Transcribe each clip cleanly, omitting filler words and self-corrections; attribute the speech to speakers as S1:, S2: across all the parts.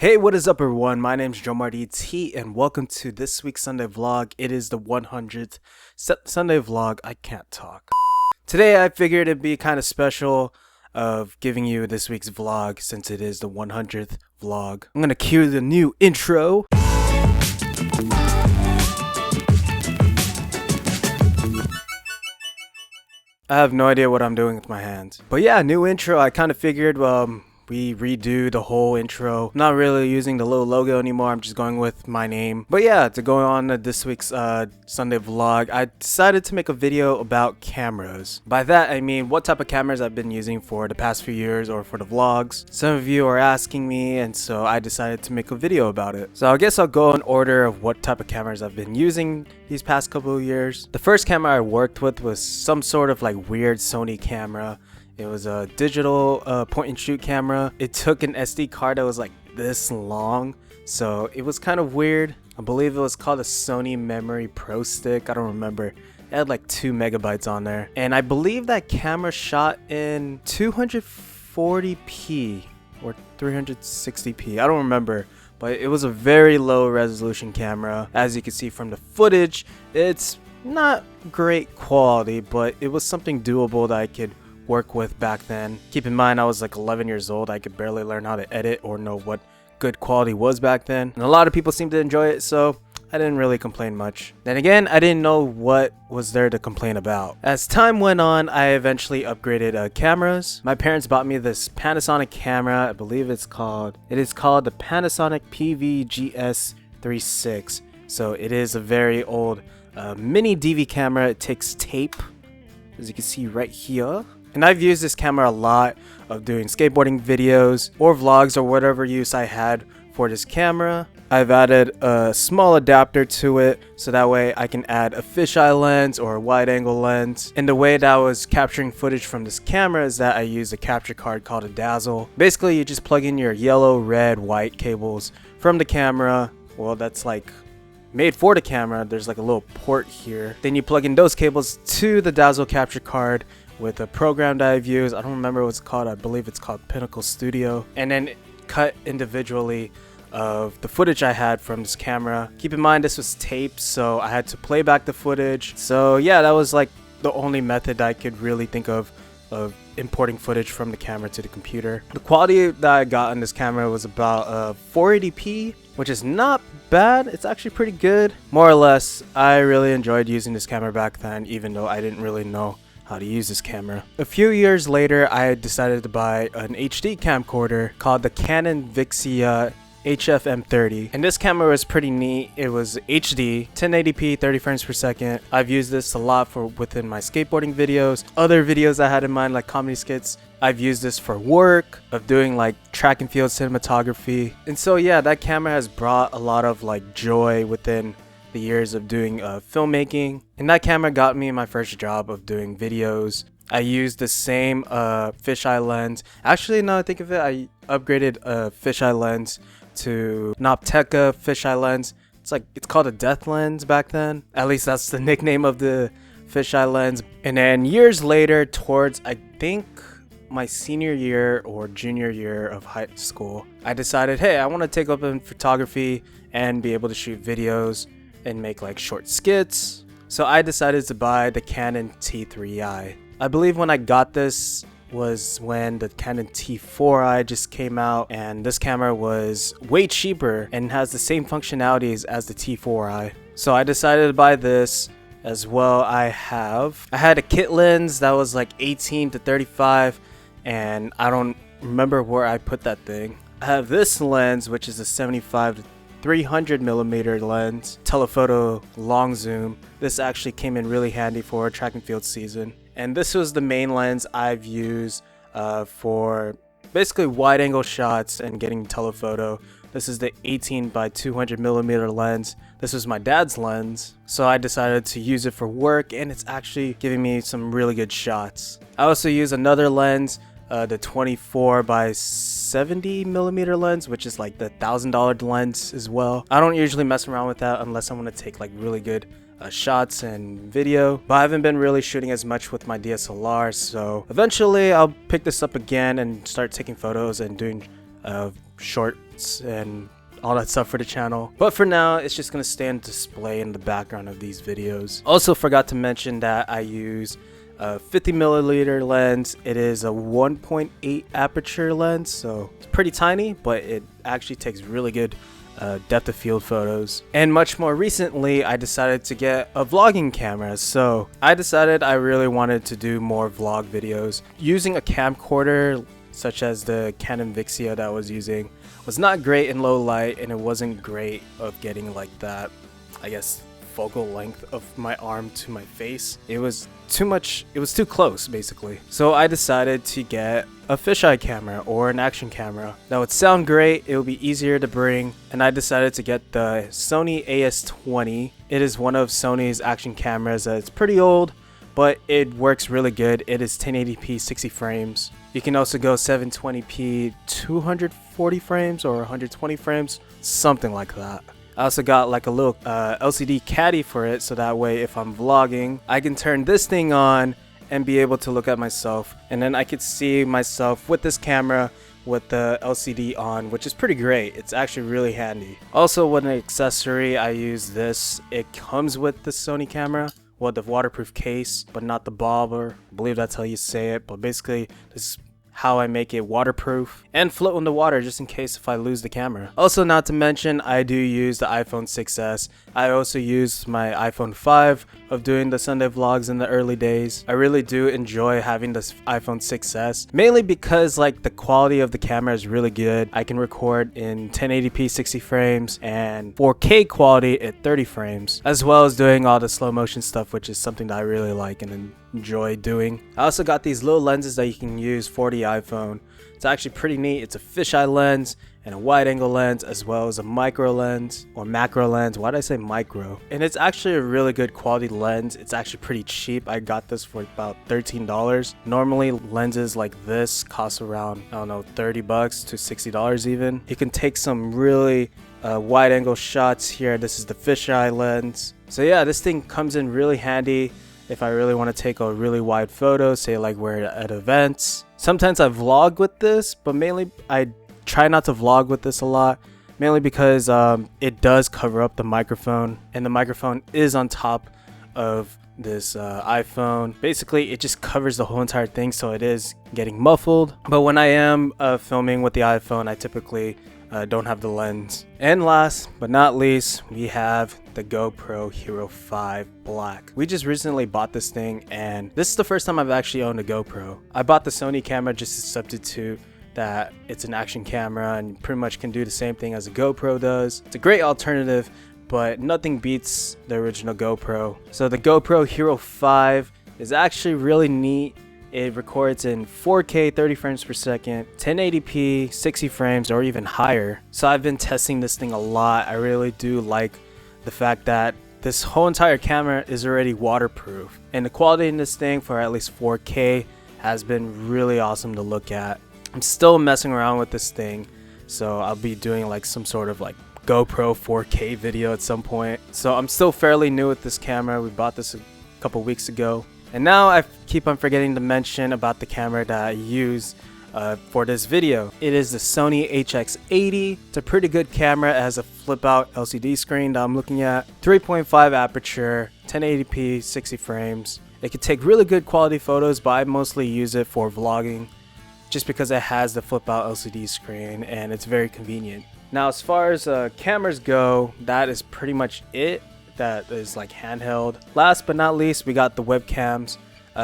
S1: Hey, what is up everyone? My name's Joemar and welcome to this week's Sunday vlog. It is the 100th Sunday vlog. I can't talk. Today I figured it'd be kind of special of giving you this week's vlog since it is the 100th vlog. I'm gonna cue the new intro. I have no idea what I'm doing with my hands. But yeah, new intro. I kind of figured, we redo the whole intro. I'm not really using the little logo anymore. I'm just going with my name. But yeah, to go on to this week's Sunday vlog, I decided to make a video about cameras. By that, I mean what type of cameras I've been using for the past few years or for the vlogs. Some of you are asking me, and so I decided to make a video about it. So I guess I'll go in order of what type of cameras I've been using these past couple of years. The first camera I worked with was some sort of like weird Sony camera. It was a digital point and shoot camera. It took an SD card that was like this long, so it was kind of weird. I believe it was called a Sony Memory Pro Stick. I don't remember. It had like 2 megabytes on there, and I believe that camera shot in 240p or 360p. I don't remember, but it was a very low resolution camera. As you can see from the footage, it's not great quality, but it was something doable that I could work with back then. Keep in mind, I was like 11 years old. I could barely learn how to edit or know what good quality was back then, and a lot of people seemed to enjoy it, so I didn't really complain much. Then again, I didn't know what was there to complain about. As time went on, I eventually upgraded cameras. My parents bought me this Panasonic camera. I believe it is called the Panasonic PVGS36. So it is a very old mini DV camera. It takes tape, as you can see right here. And I've used this camera a lot of doing skateboarding videos or vlogs or whatever use I had for this camera. I've added a small adapter to it so that way I can add a fisheye lens or a wide angle lens. And the way that I was capturing footage from this camera is that I used a capture card called a Dazzle. Basically, you just plug in your yellow, red, white cables from the camera. Well, that's like made for the camera. There's like a little port here. Then you plug in those cables to the Dazzle capture card with a program that I've used. I don't remember what it's called. I believe it's called Pinnacle Studio. And then cut individually of the footage I had from this camera. Keep in mind, this was taped, so I had to play back the footage. So yeah, that was like the only method I could really think of importing footage from the camera to the computer. The quality that I got on this camera was about 480p, which is not bad. It's actually pretty good. More or less, I really enjoyed using this camera back then, even though I didn't really know how to use this camera. A few years later, I decided to buy an HD camcorder called the Canon Vixia HF-M30, and this camera was pretty neat. It was HD, 1080p, 30 frames per second. I've used this a lot for within my skateboarding videos, other videos I had in mind like comedy skits. I've used this for work, of doing like track and field cinematography. And so yeah, that camera has brought a lot of like joy within the years of doing filmmaking. And that camera got me my first job of doing videos. I used the same fisheye lens. Actually, now I think of it, I upgraded a fisheye lens to an Optica fisheye lens. It's called a death lens back then. At least that's the nickname of the fisheye lens. And then years later, towards I think my senior year or junior year of high school, I decided, hey, I want to take up in photography and be able to shoot videos and make like short skits. So I decided to buy the Canon T3i. I believe when I got this was when the Canon T4i just came out, and this camera was way cheaper and has the same functionalities as the T4i. So I decided to buy this as well. I had a kit lens that was like 18 to 35, and I don't remember where I put that thing. I have this lens, which is a 75 to 300 millimeter lens, telephoto long zoom. This actually came in really handy for track and field season. And this was the main lens I've used for basically wide angle shots and getting telephoto. This is the 18 by 200 millimeter lens. This was my dad's lens, so I decided to use it for work, and it's actually giving me some really good shots. I also use another lens, the 24 by 70 millimeter lens, which is like the $1,000 lens as well. I don't usually mess around with that unless I want to take like really good shots and video, but I haven't been really shooting as much with my DSLR, so eventually I'll pick this up again and start taking photos and doing short shorts and all that stuff for the channel. But for now, it's just gonna stay on display in the background of these videos. Also forgot to mention that I use a 50mm lens. It is a 1.8 aperture lens, so it's pretty tiny, but it actually takes really good depth of field photos. And much more recently, I decided to get a vlogging camera. So I decided I really wanted to do more vlog videos. Using a camcorder such as the Canon Vixia that I was using was not great in low light, and it wasn't great of getting like that, I guess, focal length of my arm to my face. It was too much, it was too close basically. So I decided to get a fisheye camera or an action camera that would sound great, it would be easier to bring, and I decided to get the Sony AS20. It is one of Sony's action cameras. It's pretty old, but it works really good. It is 1080p 60 frames. You can also go 720p 240 frames or 120 frames, something like that. I also got like a little LCD caddy for it, so that way if I'm vlogging, I can turn this thing on and be able to look at myself, and then I could see myself with this camera with the LCD on, which is pretty great. It's actually really handy. Also, with an accessory, I use this. It comes with the Sony camera, well, the waterproof case, but not the bobber. I believe that's how you say it, but basically this is how I make it waterproof and float in the water just in case if I lose the camera. Also, not to mention, I do use the iPhone 6s. I also use my iPhone 5 of doing the Sunday vlogs in the early days. I really do enjoy having this iPhone 6s, mainly because like the quality of the camera is really good. I can record in 1080p 60 frames and 4K quality at 30 frames, as well as doing all the slow motion stuff, which is something that I really like and enjoy doing. I also got these little lenses that you can use for the iPhone. It's actually pretty neat. It's a fisheye lens and a wide angle lens, as well as a micro lens or macro lens. Why did I say micro? And it's actually a really good quality lens. It's actually pretty cheap. I got this for about $13. Normally lenses like this cost around, I don't know, $30 to $60 even. You can take some really wide angle shots here. This is the fisheye lens. So yeah, this thing comes in really handy if I really want to take a really wide photo, say like we're at events. Sometimes I vlog with this, but mainly I try not to vlog with this a lot, mainly because it does cover up the microphone, and the microphone is on top of this iPhone. Basically, it just covers the whole entire thing, so it is getting muffled. But when I am filming with the iPhone, I typically don't have the lens. And last but not least, we have the GoPro Hero 5 Black. We just recently bought this thing, and this is the first time I've actually owned a GoPro. I bought the Sony camera just to substitute that it's an action camera and pretty much can do the same thing as a GoPro does. It's a great alternative, but nothing beats the original GoPro. So the GoPro Hero 5 is actually really neat. It records in 4K 30 frames per second, 1080p 60 frames or even higher. So I've been testing this thing a lot. I really do like the fact that this whole entire camera is already waterproof, and the quality in this thing for at least 4K has been really awesome to look at. I'm still messing around with this thing, so I'll be doing like some sort of like GoPro 4K video at some point. So I'm still fairly new with this camera. We bought this a couple weeks ago. And now I keep on forgetting to mention about the camera that I use for this video. It is the Sony HX80. It's a pretty good camera. It has a flip out LCD screen that I'm looking at. 3.5 aperture, 1080p, 60 frames. It can take really good quality photos, but I mostly use it for vlogging just because it has the flip out LCD screen and it's very convenient. Now as far as cameras go, that is pretty much it. That is like handheld. Last but not least, we got the webcams.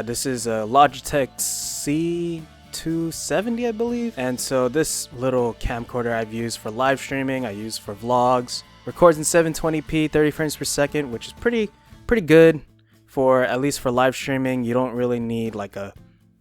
S1: This is a Logitech C270, I believe. And so this little camcorder I've used for live streaming, I use for vlogs. Records in 720p 30 frames per second, which is pretty good for, at least for live streaming. You don't really need like a,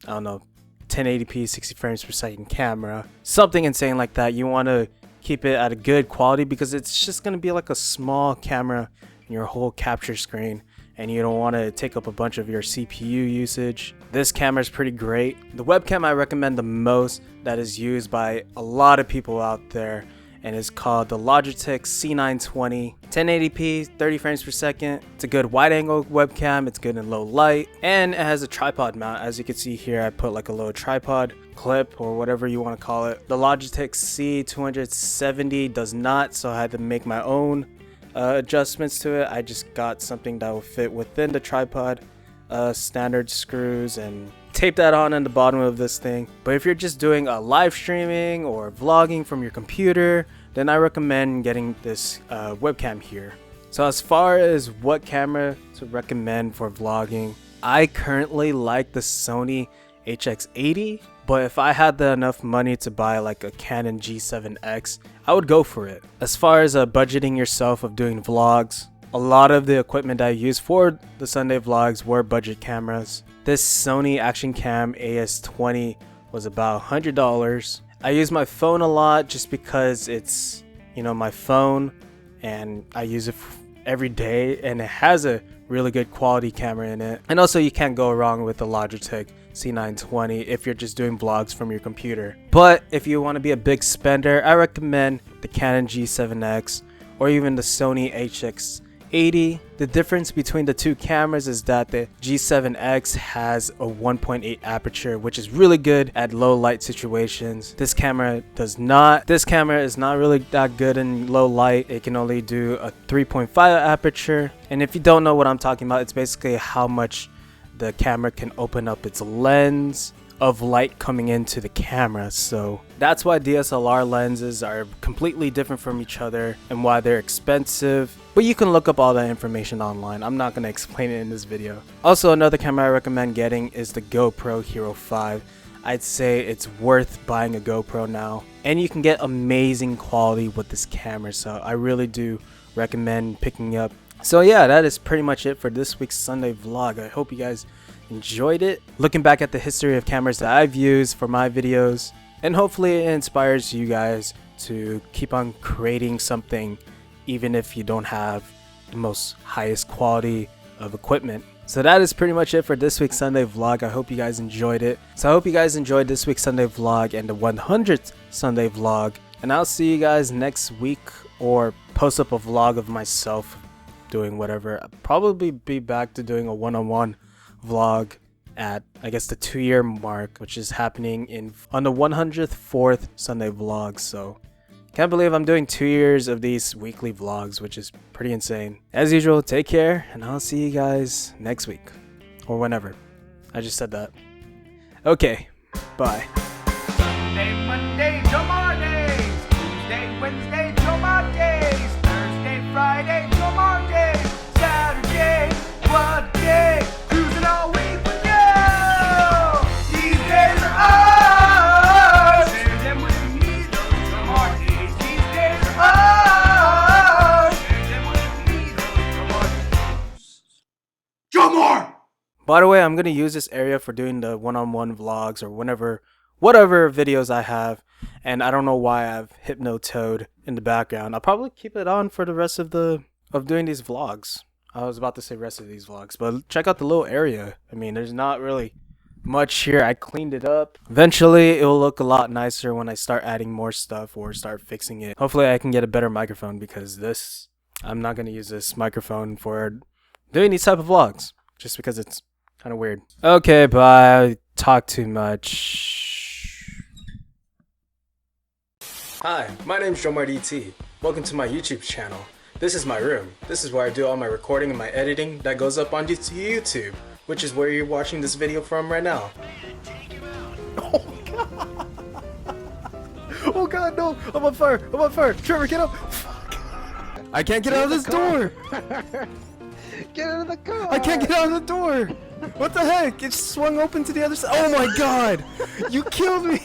S1: I don't know, 1080p 60 frames per second camera, something insane like that. You want to keep it at a good quality because it's just going to be like a small camera in your whole capture screen, and you don't want to take up a bunch of your CPU usage. This camera is pretty great. The webcam I recommend the most that is used by a lot of people out there and it's called the Logitech C920. 1080p, 30 frames per second. It's a good wide angle webcam, it's good in low light, and it has a tripod mount. As you can see here, I put like a little tripod clip or whatever you want to call it. The Logitech C270 does not, so I had to make my own adjustments to it. I just got something that will fit within the tripod, standard screws, and tape that on the bottom of this thing. But if you're just doing a live streaming or vlogging from your computer, then I recommend getting this webcam here. So as far as what camera to recommend for vlogging, I currently like the Sony HX80, but if I had enough money to buy like a Canon G7X, I would go for it. As far as budgeting yourself of doing vlogs, a lot of the equipment I used for the Sunday vlogs were budget cameras. This Sony Action Cam AS20 was about $100. I use my phone a lot just because it's, you know, my phone and I use it every day, and it has a really good quality camera in it. And also you can't go wrong with the Logitech C920 if you're just doing vlogs from your computer. But if you want to be a big spender, I recommend the Canon G7X or even the Sony HX80. The difference between the two cameras is that the G7X has a 1.8 aperture, which is really good at low light situations. This camera does not. This camera is not really that good in low light. It can only do a 3.5 aperture. And if you don't know what I'm talking about, it's basically how much the camera can open up its lens of light coming into the camera. So that's why DSLR lenses are completely different from each other and why they're expensive. But you can look up all that information online. I'm not going to explain it in this video. Also, another camera I recommend getting is the GoPro Hero 5. I'd say it's worth buying a GoPro now, and you can get amazing quality with this camera, so I really do recommend picking up. So yeah, that is pretty much it for this week's Sunday vlog. I hope you guys enjoyed it. Looking back at the history of cameras that I've used for my videos, and hopefully it inspires you guys to keep on creating something even if you don't have the most highest quality of equipment. So that is pretty much it for this week's Sunday vlog. I hope you guys enjoyed it. So I hope you guys enjoyed this week's Sunday vlog and the 100th Sunday vlog, and I'll see you guys next week, or post up a vlog of myself doing whatever. I'll probably be back to doing a one-on-one vlog at, I guess, the 2-year mark, which is happening on the 104th Sunday vlog. So can't believe I'm doing 2 years of these weekly vlogs, which is pretty insane. As usual, take care, and I'll see you guys next week, or whenever. I just said that. Okay, bye.
S2: Sunday, Monday, Joemar days. Tuesday, Wednesday, Joemar days. Thursday, Friday, Joemar days. Saturday, what day? Cruising all week with you. These days are ours. Share them with me, those Joemar days. These days are ours. Share them with me, those Joemar days. Joemar!
S1: By the way, I'm going to use this area for doing the one-on-one vlogs or whatever videos I have, and I don't know why I have Hypnotoad in the background. I'll probably keep it on for the rest of doing these vlogs. I was about to say rest of these vlogs, but check out the little area. I mean, there's not really much here. I cleaned it up. Eventually, it will look a lot nicer when I start adding more stuff or start fixing it. Hopefully, I can get a better microphone, because I'm not going to use this microphone for doing these type of vlogs, just because it's kind of weird. Okay, bye. I talk too much. Hi, my name's Joemar DT. Welcome to my YouTube channel. This is my room. This is where I do all my recording and my editing that goes up onto YouTube, which is where you're watching this video from right now. Oh god! Oh god, no! I'm on fire! I'm on fire! Trevor, get up! Fuck! I can't get out of this door!
S3: Get out of the car!
S1: I can't get out of the door! What the heck? It swung open to the other side. Oh my god! You killed me!